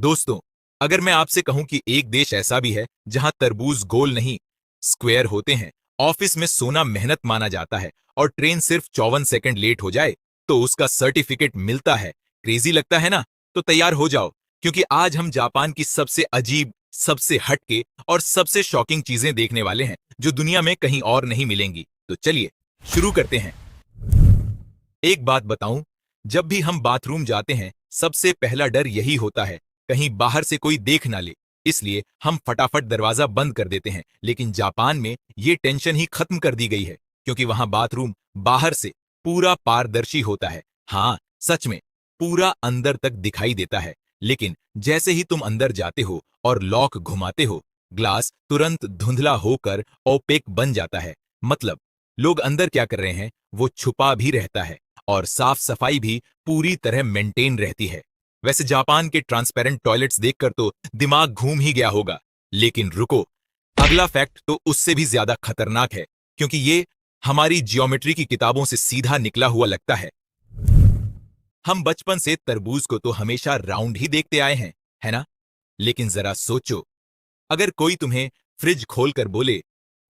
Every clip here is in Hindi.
दोस्तों, अगर मैं आपसे कहूं कि एक देश ऐसा भी है जहां तरबूज गोल नहीं, स्क्वायर होते हैं, ऑफिस में सोना मेहनत माना जाता है और ट्रेन सिर्फ 54 सेकंड लेट हो जाए तो उसका सर्टिफिकेट मिलता है, क्रेजी लगता है ना? तो तैयार हो जाओ, क्योंकि आज हम जापान की सबसे अजीब, सबसे हटके और सबसे शॉकिंग चीजें देखने वाले हैं जो दुनिया में कहीं और नहीं मिलेंगी। तो चलिए शुरू करते हैं। एक बात बताऊं, जब भी हम बाथरूम जाते हैं सबसे पहला डर यही होता है, कहीं बाहर से कोई देख ना ले। इसलिए हम फटाफट दरवाजा बंद कर देते हैं। लेकिन जापान में ये टेंशन ही खत्म कर दी गई है, क्योंकि वहां बाथरूम बाहर से पूरा पारदर्शी होता है। हाँ, सच में पूरा अंदर तक दिखाई देता है। लेकिन जैसे ही तुम अंदर जाते हो और लॉक घुमाते हो, ग्लास तुरंत धुंधला होकर ओपेक बन जाता है। मतलब लोग अंदर क्या कर रहे हैं वो छुपा भी रहता है और साफ सफाई भी पूरी तरह मेंटेन रहती है। वैसे जापान के ट्रांसपेरेंट टॉयलेट्स देखकर तो दिमाग घूम ही गया होगा। लेकिन रुको, अगला फैक्ट तो उससे भी ज्यादा खतरनाक है, क्योंकि ये हमारी जियोमेट्री की किताबों से सीधा निकला हुआ लगता है। हम बचपन से तरबूज को तो हमेशा राउंड ही देखते आए हैं, है ना? लेकिन जरा सोचो, अगर कोई तुम्हें फ्रिज खोलकर बोले,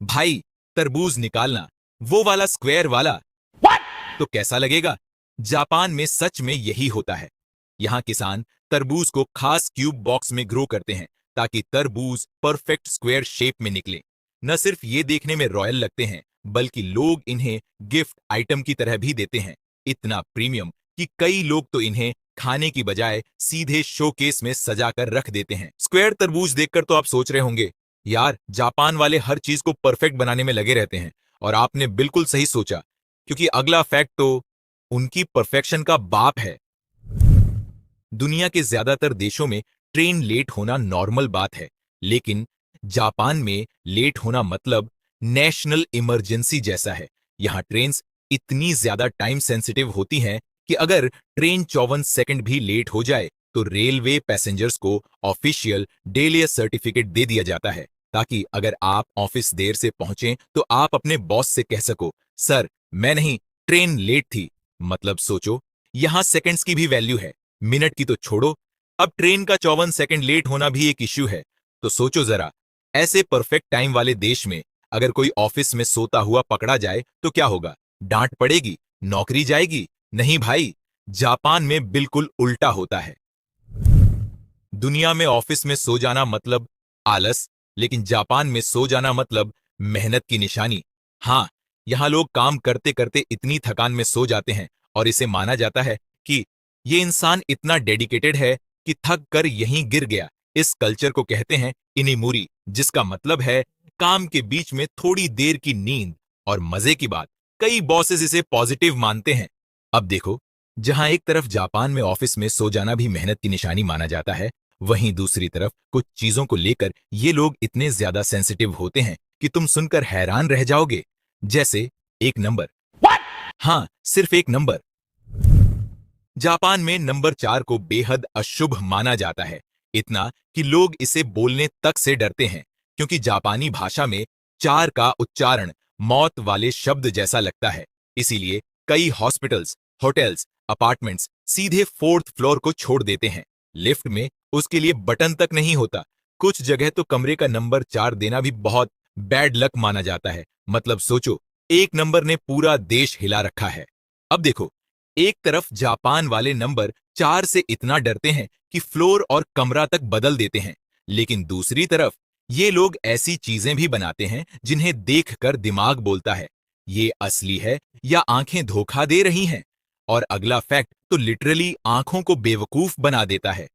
भाई तरबूज निकालना, वो वाला स्क्वायर वाला, तो कैसा लगेगा? जापान में सच में यही होता है। यहाँ किसान तरबूज को खास क्यूब बॉक्स में ग्रो करते हैं ताकि तरबूज परफेक्ट स्क्वायर शेप में निकले। न सिर्फ ये देखने में रॉयल लगते हैं, बल्कि लोग इन्हें गिफ्ट आइटम की तरह भी देते हैं। इतना प्रीमियम कि कई लोग तो इन्हें खाने की बजाय सीधे शोकेस में सजाकर रख देते हैं। स्क्वायर तरबूज देखकर तो आप सोच रहे होंगे, यार जापान वाले हर चीज को परफेक्ट बनाने में लगे रहते हैं। और आपने बिल्कुल सही सोचा, क्योंकि अगला फैक्ट तो उनकी परफेक्शन का बाप है। दुनिया के ज्यादातर देशों में ट्रेन लेट होना नॉर्मल बात है, लेकिन जापान में लेट होना मतलब नेशनल इमरजेंसी जैसा है। यहाँ ट्रेन इतनी ज्यादा टाइम सेंसिटिव होती हैं कि अगर ट्रेन 54 सेकंड भी लेट हो जाए तो रेलवे पैसेंजर्स को ऑफिशियल डेलियर सर्टिफिकेट दे दिया जाता है, ताकि अगर आप ऑफिस देर से पहुंचे तो आप अपने बॉस से कह सको, सर मैं नहीं, ट्रेन लेट थी। मतलब सोचो, यहां सेकंड्स की भी वैल्यू है, मिनट की तो छोड़ो। अब ट्रेन का 54 सेकंड लेट होना भी एक इश्यू है। तो सोचो जरा, ऐसे परफेक्ट टाइम वाले देश में अगर कोई ऑफिस में सोता हुआ पकड़ा जाए तो क्या होगा? डांट पड़ेगी? नौकरी जाएगी? नहीं भाई, जापान में बिल्कुल उल्टा होता है। दुनिया में ऑफिस में सो जाना मतलब आलस, लेकिन जापान में सो जाना मतलब मेहनत की निशानी। हाँ, यहां लोग काम करते करते इतनी थकान में सो जाते हैं और इसे माना जाता है कि ये इंसान इतना डेडिकेटेड है कि थक कर यहीं गिर गया। इस कल्चर को कहते हैं इनिमुरी, जिसका मतलब है काम के बीच में थोड़ी देर की नींद। और मजे की बात, कई बॉसेस इसे पॉजिटिव मानते हैं। अब देखो, जहां एक तरफ जापान में ऑफिस में सो जाना भी मेहनत की निशानी माना जाता है, वहीं दूसरी तरफ कुछ चीजों को लेकर ये लोग इतने ज्यादा सेंसिटिव होते हैं कि तुम सुनकर हैरान रह जाओगे। जैसे एक नंबर। हाँ, सिर्फ एक नंबर। जापान में नंबर 4 को बेहद अशुभ माना जाता है, इतना कि लोग इसे बोलने तक से डरते हैं, क्योंकि जापानी भाषा में 4 का उच्चारण मौत वाले शब्द जैसा लगता है। इसीलिए कई हॉस्पिटल्स, होटल्स, अपार्टमेंट्स सीधे 4th फ्लोर को छोड़ देते हैं। लिफ्ट में उसके लिए बटन तक नहीं होता। कुछ जगह तो कमरे का नंबर 4 देना भी बहुत बैड लक माना जाता है। मतलब सोचो, एक नंबर ने पूरा देश हिला रखा है। अब देखो, एक तरफ जापान वाले नंबर 4 से इतना डरते हैं कि फ्लोर और कमरा तक बदल देते हैं, लेकिन दूसरी तरफ ये लोग ऐसी चीजें भी बनाते हैं जिन्हें देखकर दिमाग बोलता है, ये असली है या आंखें धोखा दे रही हैं। और अगला फैक्ट तो लिटरली आंखों को बेवकूफ बना देता है।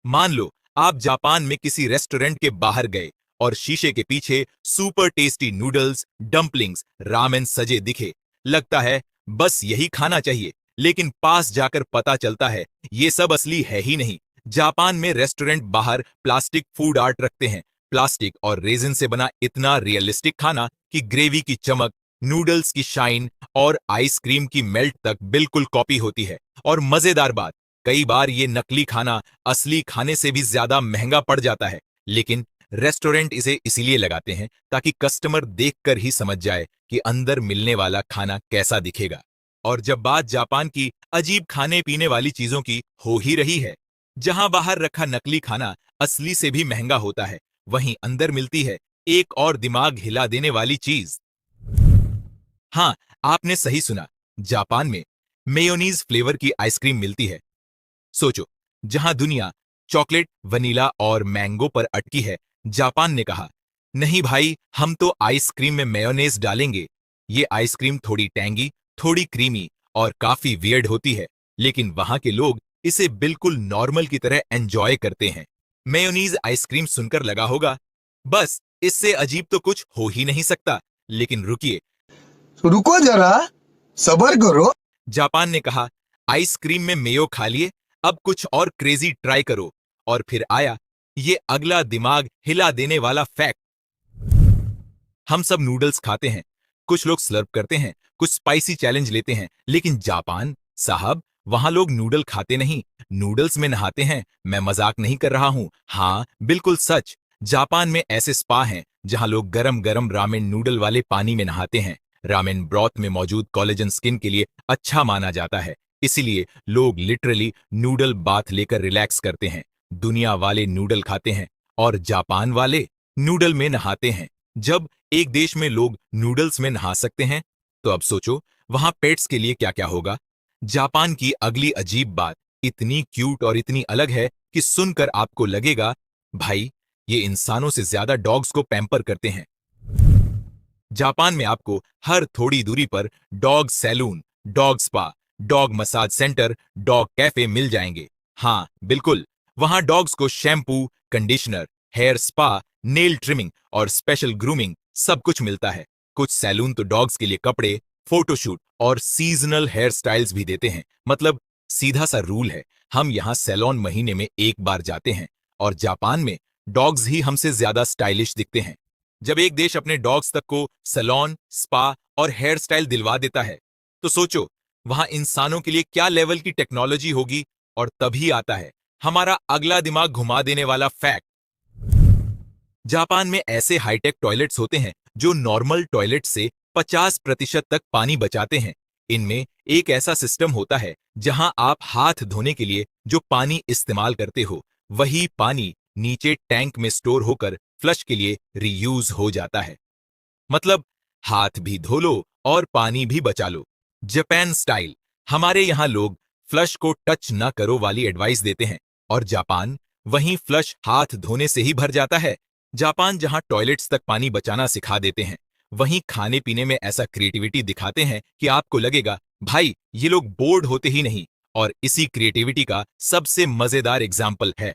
मान लो आप जापान में किसी रेस्टोरेंट के बाहर गए और शीशे के पीछे super tasty noodles, dumplings, ramen सजे दिखे। लगता है बस यही खाना चाहिए, लेकिन पास जाकर पता चलता है ये सब असली है ही नहीं। जापान में रेस्टोरेंट बाहर प्लास्टिक फूड आर्ट रखते हैं। प्लास्टिक और रेजिन से बना इतना रियलिस्टिक खाना कि ग्रेवी की चमक, नूडल्स की शाइन और आइसक्रीम की मेल्ट तक बिल्कुल कॉपी होती है। और मजेदार बात, कई बार ये नकली खाना असली खाने से भी ज्यादा महंगा पड़ जाता है, लेकिन रेस्टोरेंट इसे इसीलिए लगाते हैं ताकि कस्टमर देखकर ही समझ जाए कि अंदर मिलने वाला खाना कैसा दिखेगा। और जब बात जापान की अजीब खाने पीने वाली चीजों की हो ही रही है, जहां बाहर रखा नकली खाना असली से भी महंगा होता है, वहीं अंदर मिलती है एक और दिमाग हिला देने वाली चीज। हाँ, आपने सही सुना। जापान में मेयोनीज फ्लेवर की आइसक्रीम मिलती है। सोचो, जहां दुनिया चॉकलेट, वनीला और मैंगो पर अटकी है, जापान ने कहा, नहीं भाई, हम तो आइसक्रीम में मेयोनेज डालेंगे। ये आइसक्रीम थोड़ी टैंगी, थोड़ी क्रीमी और काफी वियर्ड होती है, लेकिन वहां के लोग इसे बिल्कुल नॉर्मल की तरह एंजॉय करते हैं। मेयोनीज आइसक्रीम सुनकर लगा होगा, बस इससे अजीब तो कुछ हो ही नहीं सकता। लेकिन रुकिए, रुको जरा, सबर करो। जापान ने कहा, आइसक्रीम में मेयो खा लिए, अब कुछ और क्रेजी ट्राई करो। और फिर आया ये अगला दिमाग हिला देने वाला फैक्ट। हम सब नूडल्स खाते हैं, कुछ लोग स्लर्प करते हैं, कुछ स्पाइसी चैलेंज लेते हैं, लेकिन जापान साहब, वहां लोग नूडल खाते नहीं, नूडल्स में नहाते हैं। मैं मजाक नहीं कर रहा हूं, हाँ बिल्कुल सच। जापान में ऐसे स्पा हैं जहां लोग गरम गरम रामेन नूडल वाले पानी में नहाते हैं। रामेन ब्रॉथ में मौजूद कोलेजन स्किन के लिए अच्छा माना जाता है, इसीलिए लोग लिटरली नूडल बाथ लेकर रिलैक्स करते हैं। दुनिया वाले नूडल खाते हैं और जापान वाले नूडल में नहाते हैं। जब एक देश में लोग नूडल्स में नहा सकते हैं, तो अब सोचो वहां पेट्स के लिए क्या क्या होगा। जापान की अगली अजीब बात इतनी क्यूट और इतनी अलग है कि सुनकर आपको लगेगा, भाई ये इंसानों से ज्यादा डॉग्स को पैम्पर करते हैं। जापान में आपको हर थोड़ी दूरी पर dog salon, dog spa, dog massage centre, dog cafe मिल जाएंगे। हाँ बिल्कुल, वहां डॉग्स को shampoo, conditioner, hair spa, nail trimming और स्पेशल ग्रूमिंग सब कुछ मिलता है। कुछ सैलून तो डॉग्स के लिए कपड़े, फोटोशूट और सीजनल हेयर स्टाइल्स भी देते हैं। मतलब सीधा सा रूल है, हम यहाँ सैलून महीने में एक बार जाते हैं, और जापान में डॉग्स ही हमसे ज्यादा स्टाइलिश दिखते हैं। जब एक देश अपने डॉग्स तक को सैलून, स्पा और हेयर स्टाइल दिलवा देता है, तो सोचो वहां इंसानों के लिए क्या लेवल की टेक्नोलॉजी होगी। और तभी आता है हमारा अगला दिमाग घुमा देने वाला फैक्ट। जापान में ऐसे हाईटेक टॉयलेट्स होते हैं जो नॉर्मल टॉयलेट से 50% तक पानी बचाते हैं। इनमें एक ऐसा सिस्टम होता है जहां आप हाथ धोने के लिए जो पानी इस्तेमाल करते हो, वही पानी नीचे टैंक में स्टोर होकर फ्लश के लिए रीयूज हो जाता है। मतलब हाथ भी धो लो और पानी भी बचा लो। Japan style. हमारे यहां लोग फ्लश को टच ना करो वाली एडवाइस देते हैं, और जापान वहीं फ्लश हाथ धोने से ही भर जाता है। जापान जहां टॉयलेट्स तक पानी बचाना सिखा देते हैं, वहीं खाने पीने में ऐसा क्रिएटिविटी दिखाते हैं कि आपको लगेगा, भाई ये लोग बोर्ड होते ही नहीं। और इसी क्रिएटिविटी का सबसे मजेदार एग्जाम्पल है,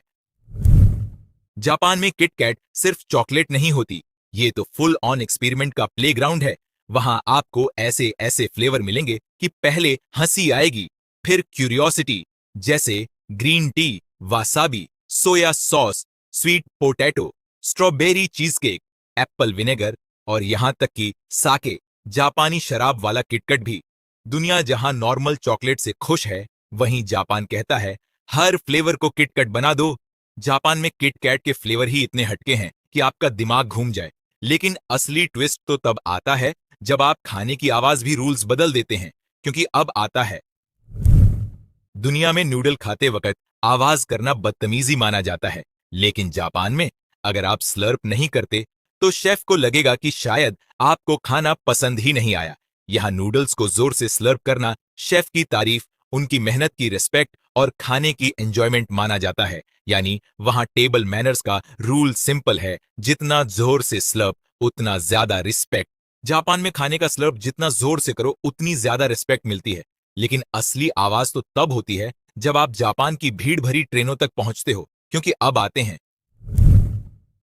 जापान में किट कैट सिर्फ चॉकलेट नहीं होती, ये तो फुल ऑन एक्सपेरिमेंट का प्लेग्राउंड है। वहां आपको ऐसे ऐसे फ्लेवर मिलेंगे कि पहले हंसी आएगी, फिर क्यूरियोसिटी, जैसे green tea, wasabi, soya sauce, sweet potato, strawberry cheese cake, Apple vinegar और यहां तक कि साके, जापानी शराब वाला किटकट भी। दुनिया जहां नॉर्मल चॉकलेट से खुश है, वहीं जापान कहता है हर फ्लेवर को किटकट बना दो। जापान में किट कैट के फ्लेवर ही इतने हटके हैं कि आपका दिमाग घूम जाए। लेकिन असली ट्विस्ट तो तब आता है जब आप खाने की आवाज भी रूल्स बदल देते हैं, क्योंकि अब आता है, दुनिया में नूडल खाते वक्त आवाज करना बदतमीजी माना जाता है, लेकिन जापान में अगर आप स्लर्प नहीं करते तो शेफ को लगेगा कि शायद आपको खाना पसंद ही नहीं आया। यहां नूडल्स को जोर से स्लर्प करना शेफ की तारीफ, उनकी मेहनत की रिस्पेक्ट और खाने की एंजॉयमेंट माना जाता है। यानी वहां टेबल मैनर्स का रूल सिंपल है, जितना जोर से स्लर्प उतना ज्यादा रिस्पेक्ट। जापान में खाने का स्लर्प जितना जोर से करो उतनी ज्यादा रिस्पेक्ट मिलती है। लेकिन असली आवाज तो तब होती है जब आप जापान की भीड़ भरी ट्रेनों तक पहुंचते हो, क्योंकि अब आते हैं,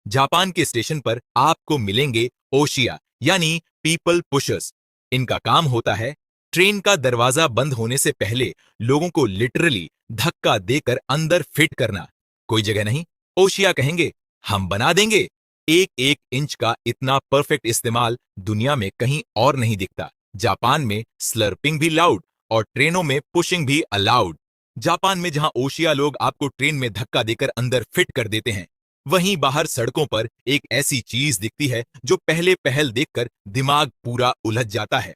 जापान के स्टेशन पर आपको मिलेंगे ओशिया यानी पीपल पुशर्स। इनका काम होता है ट्रेन का दरवाजा बंद होने से पहले लोगों को लिटरली धक्का देकर अंदर फिट करना। कोई जगह नहीं, ओशिया कहेंगे हम बना देंगे। एक एक इंच का इतना परफेक्ट इस्तेमाल दुनिया में कहीं और नहीं दिखता। जापान में स्लर्पिंग भी लाउड और ट्रेनों में पुशिंग भी अलाउड। जापान में जहां ओशिया लोग आपको ट्रेन में धक्का देकर अंदर फिट कर देते हैं, वहीं बाहर सड़कों पर एक ऐसी चीज दिखती है जो पहले पहल देखकर दिमाग पूरा उलझ जाता है।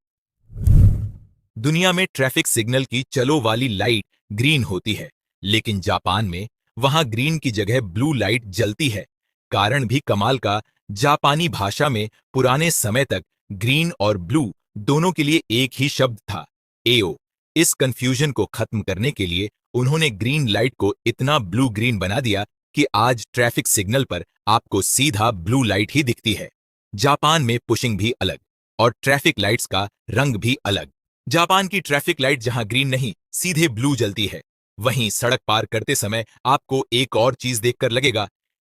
दुनिया में ट्रैफिक सिग्नल की चलो वाली लाइट ग्रीन होती है, लेकिन जापान में वहां ग्रीन की जगह ब्लू लाइट जलती है। कारण भी कमाल का, जापानी भाषा में पुराने समय तक ग्रीन और ब्लू दोनों के लिए एक ही शब्द था, एओ। इस कंफ्यूजन को खत्म करने के लिए उन्होंने ग्रीन लाइट को इतना ब्लू ग्रीन बना दिया कि आज ट्रैफिक सिग्नल पर आपको सीधा ब्लू लाइट ही दिखती है। जापान में पुशिंग भी अलग और ट्रैफिक लाइट्स का रंग भी अलग। जापान की ट्रैफिक लाइट जहां ग्रीन नहीं, सीधे ब्लू जलती है। वहीं सड़क पार करते समय आपको एक और चीज देखकर लगेगा,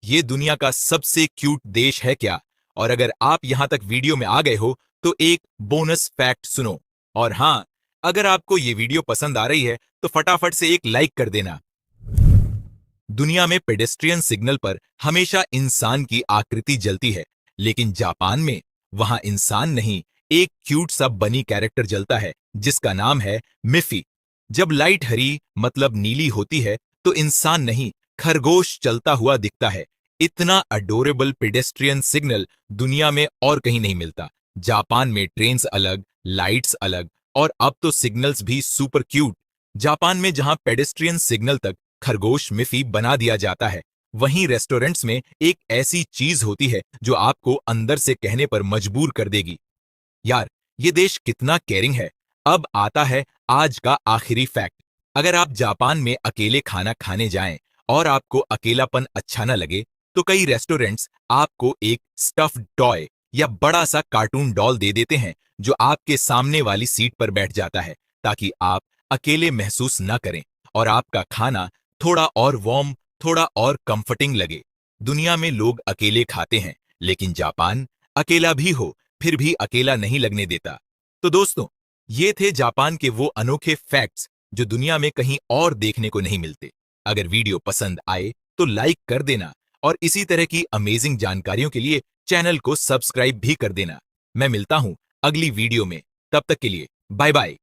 ये दुनिया का सबसे क्यूट देश है क्या? और अगर आप यहां तक वीडियो में आ गए हो तो एक बोनस फैक्ट सुनो। और हां, अगर आपको ये वीडियो पसंद आ रही है तो फटाफट से एक लाइक कर देना। दुनिया में पेडेस्ट्रियन सिग्नल पर हमेशा इंसान की आकृति जलती है, लेकिन जापान में वहां इंसान नहीं, एक क्यूट सा बनी कैरेक्टर जलता है जिसका नाम है मिफी। जब लाइट हरी मतलब नीली होती है तो इंसान नहीं, खरगोश चलता हुआ दिखता है। इतना अडोरेबल पेडेस्ट्रियन सिग्नल दुनिया में और कहीं नहीं मिलता। जापान में ट्रेन्स अलग, लाइट्स अलग और अब तो सिग्नल्स भी सुपर क्यूट। जापान में जहां पेडेस्ट्रियन सिग्नल तक खरगोश मिफी बना दिया जाता है, वहीं रेस्टोरेंट्स में एक ऐसी चीज होती है जो आपको अंदर से कहने पर मजबूर कर देगी, यार ये देश कितना केयरिंग है। अब आता है आज का आखिरी फैक्ट। अगर आप जापान में अकेले खाना खाने जाएं और आपको अकेलापन अच्छा न लगे तो कई रेस्टोरेंट्स आपको एक स्टफ्ड टॉय या बड़ा सा कार्टून डॉल दे देते हैं जो आपके सामने वाली सीट पर बैठ जाता है, ताकि आप अकेले महसूस न करें और आपका खाना थोड़ा और वार्म, थोड़ा और कंफर्टिंग लगे। दुनिया में लोग अकेले खाते हैं, लेकिन जापान अकेला भी हो फिर भी अकेला नहीं लगने देता। तो दोस्तों, ये थे जापान के वो अनोखे फैक्ट्स जो दुनिया में कहीं और देखने को नहीं मिलते। अगर वीडियो पसंद आए तो लाइक कर देना और इसी तरह की अमेजिंग जानकारियों के लिए चैनल को सब्सक्राइब भी कर देना। मैं मिलता हूं अगली वीडियो में, तब तक के लिए बाय बाय।